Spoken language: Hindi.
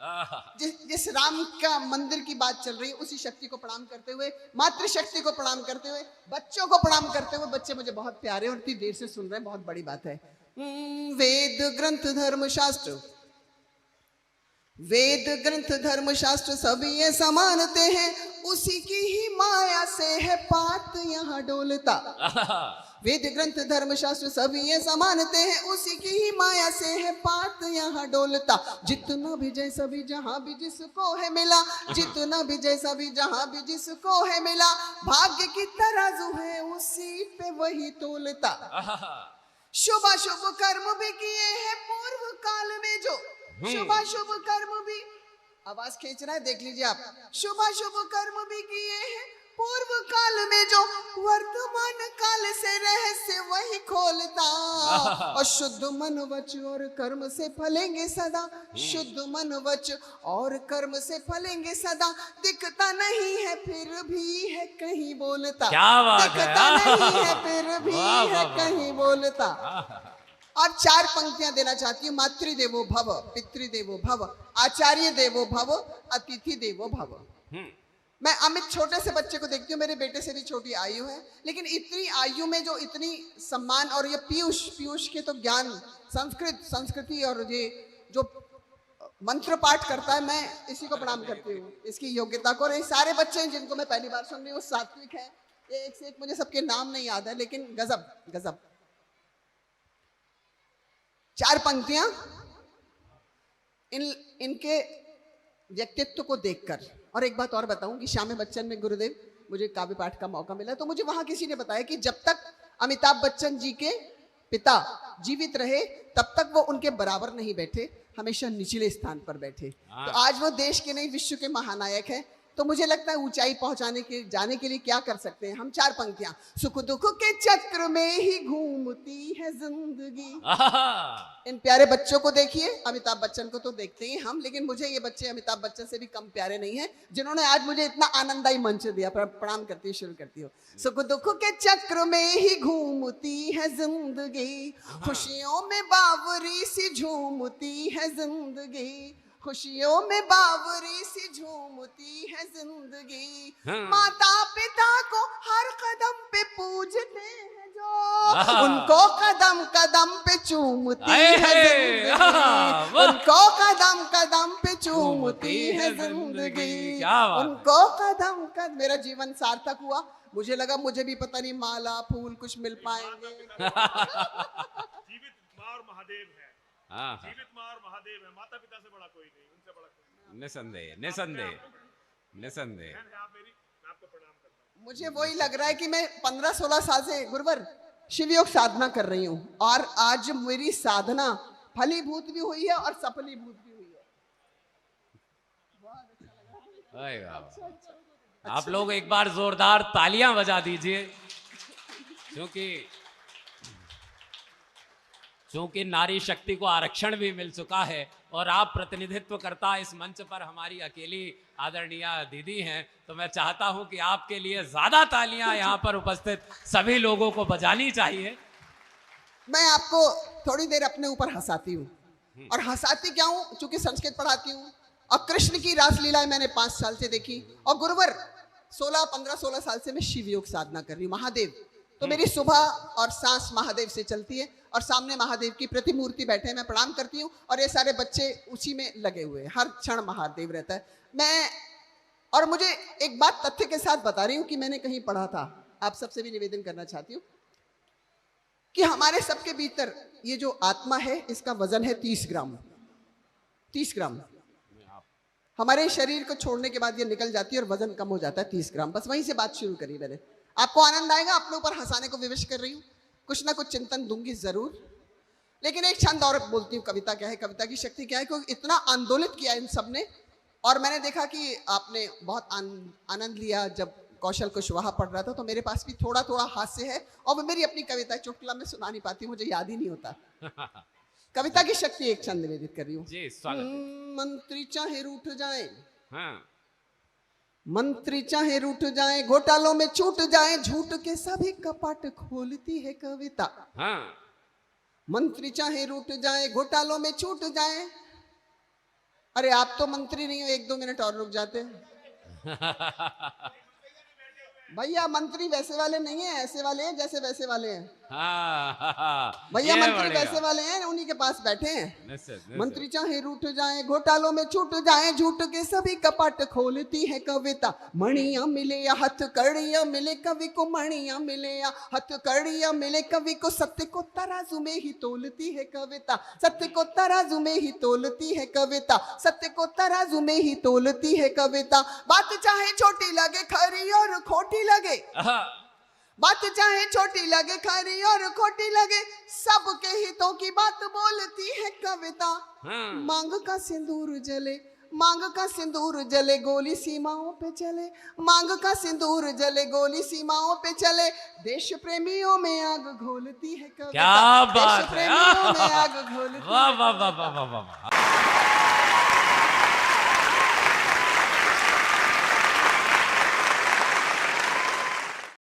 जिस राम का मंदिर की बात चल रही है, उसी शक्ति को प्रणाम करते हुए, मातृशक्ति को प्रणाम करते हुए, बच्चों को प्रणाम करते हुए, बच्चे मुझे बहुत प्यारे और इतनी देर से सुन रहे हैं, बहुत बड़ी बात है। वेद ग्रंथ धर्म शास्त्र, वेद ग्रंथ धर्म शास्त्र सभी ये समानते हैं, उसी की ही माया से है पात यहाँ डोलता। वेद ग्रंथ धर्म शास्त्र सभी ये समानते हैं, उसी की ही माया से है पात यहाँ डोलता। जितना भी जैसा भी जहाँ भी जिसको है मिला, जितना भी जैसा भी जहाँ भी जिसको है मिला, भाग्य की तराजू है उसी पे वही तोलता। शुभ शुभ कर्म भी किए हैं पूर्व काल में जो, शुभ शुभ कर्म भी, आवाज खींच रहा है देख लीजिए आप, शुभ शुभ कर्म भी किए हैं पूर्व काल में जो, वर्तमान काल से रहस्य वही खोलता। और शुद्ध मन वच और कर्म से फलेंगे सदा, शुद्ध मन वच और कर्म से फलेंगे सदा, दिखता नहीं है फिर भी है कहीं बोलता। क्या बात है, दिखता नहीं है फिर भी है कहीं बोलता। और 4 पंक्तियां देना चाहती हूँ। मातृदेवो भव, पितृदेवो भव, आचार्य देवो भव, अतिथि देवो भव। मैं अमित छोटे से बच्चे को देखती हूँ, मेरे बेटे से भी छोटी आयु है, लेकिन इतनी आयु में जो इतनी सम्मान, और ये पीयूष के तो ज्ञान, संस्कृति और ये जो मंत्र पाठ करता है, मैं इसी को प्रणाम करती हूँ, इसकी योग्यता को। और ये सारे बच्चे हैं जिनको मैं पहली बार सुन रही हूँ, सात्विक है, ये एक से एक, मुझे सबके नाम नहीं याद है, लेकिन गजब गजब। 4 पंक्तियां इनके व्यक्तित्व को देखकर। और एक बात और बताऊं कि श्यामे बच्चन में गुरुदेव, मुझे काव्य पाठ का मौका मिला, तो मुझे वहां किसी ने बताया कि जब तक अमिताभ बच्चन जी के पिता जीवित रहे तब तक वो उनके बराबर नहीं बैठे, हमेशा निचले स्थान पर बैठे। तो आज वो देश के नहीं विश्व के महानायक है। तो मुझे लगता है ऊंचाई पहुंचाने के जाने के लिए क्या कर सकते हैं हम? 4 पंक्तियां। सुख दुख के चक्र में ही घूमती है जिंदगी। इन प्यारे बच्चों को देखिए, अमिताभ बच्चन को तो देखते ही हम, लेकिन मुझे ये बच्चे अमिताभ बच्चन से भी कम प्यारे नहीं हैं, जिन्होंने आज मुझे इतना आनंददायी मंच दिया। प्रणाम करती हूँ, शुरू करती हूँ। सुख दुख के चक्र में ही घूमती है जिंदगी, खुशियों में बावरी सी झूमती है जिंदगी, खुशियों में बावरी सी झूमती है जिंदगी। माता पिता को हर कदम पे पूजते हैं जो, उनको कदम कदम पे चूमती है जिंदगी, उनको कदम कदम पे चूमती है जिंदगी, उनको कदम कदम। मेरा जीवन सार्थक हुआ। मुझे लगा मुझे भी पता नहीं माला फूल कुछ मिल पाएंगे। जीवित मां और महादेव है, जीवित मां और महादेव है, माता पिता से बड़ा कोई नहीं, उनसे बड़ा कोई नहीं। निसंदेह निसंदेह निसंदेह। आप मेरी, मैं आपको प्रणाम करता हूँ। मुझे वही लग रहा है कि मैं 15-16 साल से गुरुवर शिवयोग साधना कर रही हूँ, और आज मेरी साधना फलीभूत भी हुई है और सफलीभूत भी हुई है। आप लोग एक बार जोरदार तालियां बजा दीजिए, क्योंकि नारी शक्ति को आरक्षण भी मिल चुका है और आप प्रतिनिधित्व करता इस मंच पर हमारी अकेली आदरणीय दीदी हैं, तो मैं चाहता हूं कि आपके लिए ज्यादा तालियां यहां पर उपस्थित सभी लोगों को बजानी चाहिए। मैं आपको थोड़ी देर अपने ऊपर हंसाती हूँ, और हंसाती क्या हूँ, चूंकि संस्कृत पढ़ाती हूँ, और कृष्ण की रासलीलाएं मैंने 5 साल से देखी, और गुरुवर 15-16 साल से मैं शिवयोग साधना कर रही हूँ। महादेव तो मेरी सुबह और सांस महादेव से चलती है, और सामने महादेव की प्रतिमूर्ति बैठे हैं, मैं प्रणाम करती हूँ, और ये सारे बच्चे उसी में लगे हुए हैं, हर क्षण महादेव रहता है। और मुझे एक बात तथ्य के साथ बता रही हूँ कि मैंने कहीं पढ़ा था, आप सबसे भी निवेदन करना चाहती हूँ कि हमारे सबके भीतर ये जो आत्मा है, इसका वजन है 30 ग्राम। 30 ग्राम हमारे शरीर को छोड़ने के बाद ये निकल जाती है और वजन कम हो जाता है 30 ग्राम। बस वहीं से बात शुरू करी मैंने। आपको आनंद आएगा, अपने ऊपर हंसाने को विवश कर रही हूँ, कुछ ना कुछ चिंतन दूंगी जरूर, लेकिन एक छंद और बोलती हूँ। कविता क्या है, कविता की शक्ति क्या है, क्योंकि इतना आंदोलित किया इन सब ने, और मैंने देखा कि आपने बहुत आनंद लिया जब कौशल कुशवाहा पढ़ रहा था, तो मेरे पास भी थोड़ा थोड़ा हास्य है, और वो मेरी अपनी कविता चुटकुला में सुना नहीं पाती, मुझे याद ही नहीं होता। कविता की शक्ति एक छंद निवेदित कर रही हूँ। जी, स्वागत है। मंत्री चाहे रूठ जाए, हाँ। मंत्री चाहे रूठ जाए, घोटालों में छूट जाए, झूठ के सभी कपाट खोलती है कविता। हाँ। मंत्री चाहे रूठ जाए, घोटालों में छूट जाए, अरे आप तो मंत्री नहीं हो, 1-2 मिनट और रुक जाते। भैया मंत्री वैसे वाले नहीं है, ऐसे वाले हैं जैसे वैसे वाले हैं। भैया मंत्री वैसे वाले हैं, उन्हीं के पास बैठे हैं। मंत्री चाहे रूठ जाए, घोटालों में छूट जाए, झूठ के सभी कपाट खोलती है कविता। मणियां मिले या हथकड़ियां मिले, कवि को मणियां मिले या हथकड़ियां मिले, कवि को सत्य को तराजू में ही तोलती है कविता। सत्य को तराजू में ही तोलती है कविता। सत्य को तराजू में ही तोलती है कविता। बात चाहे छोटी लगे खरी और खोटी लगे, बात चाहे छोटी लगे खरी और खोटी लगे, सबके हितों की बात बोलती है कविता। मांग का सिंदूर जले, मांग का सिंदूर जले, गोली सीमाओं पे चले। मांग का सिंदूर जले, गोली सीमाओं पे चले, देश प्रेमियों में आग घोलती है कविता। क्या बात देश प्रेमियों में आग घोलती है। वाह वाह वाह वाह वाह वाह।